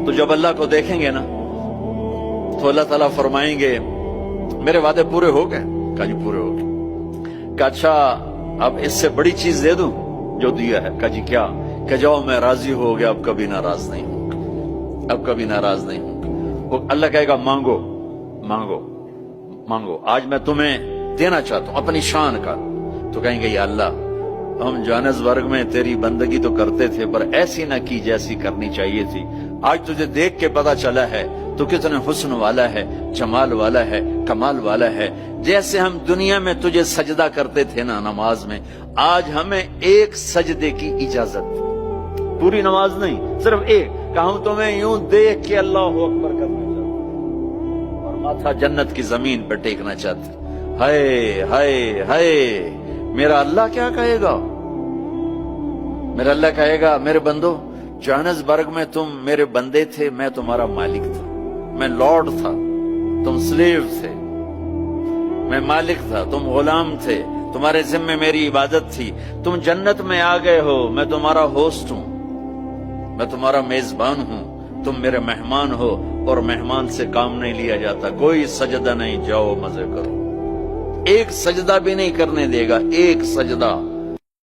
تو جب اللہ کو دیکھیں گے نا تو اللہ تعالیٰ فرمائیں گے میرے وعدے پورے ہو گئے؟ کہا جی پورے ہو گئے۔ کہا اچھا اب اس سے بڑی چیز دے دوں جو دیا ہے؟ کہا جی کیا؟ کہ جاؤ میں راضی ہو گیا، اب کبھی ناراض نہیں ہوں، اب کبھی ناراض نہیں ہوں۔ وہ اللہ کہے گا مانگو مانگو مانگو، آج میں تمہیں دینا چاہتا ہوں اپنی شان کا۔ تو کہیں گے یا اللہ ہم جوہانسبرگ میں تیری بندگی تو کرتے تھے پر ایسی نہ کی جیسی کرنی چاہیے تھی، آج تجھے دیکھ کے پتا چلا ہے تو کتنے حسن والا ہے، جمال والا ہے، کمال والا ہے۔ جیسے ہم دنیا میں تجھے سجدہ کرتے تھے نا نماز میں، آج ہمیں ایک سجدے کی اجازت، پوری نماز نہیں صرف ایک، کہ ہم تمہیں یوں دیکھ کے اللہ اکبر کرنا چاہتے اور ماتھا جنت کی زمین پر ٹیکنا چاہتے۔ ہائے ہائے ہائے، میرا اللہ کیا کہے گا؟ میرا اللہ کہے گا میرے بندو جوہانسبرگ میں تم میرے بندے تھے، میں تمہارا مالک تھا، میں لارڈ تھا، تم سلیو تھے، میں مالک تھا، تم غلام تھے، تمہارے ذمہ میری عبادت تھی۔ تم جنت میں آ گئے ہو، میں تمہارا ہوسٹ ہوں، میں تمہارا میزبان ہوں، تم میرے مہمان ہو اور مہمان سے کام نہیں لیا جاتا۔ کوئی سجدہ نہیں، جاؤ مزے کرو، ایک سجدہ بھی نہیں کرنے دے گا، ایک سجدہ۔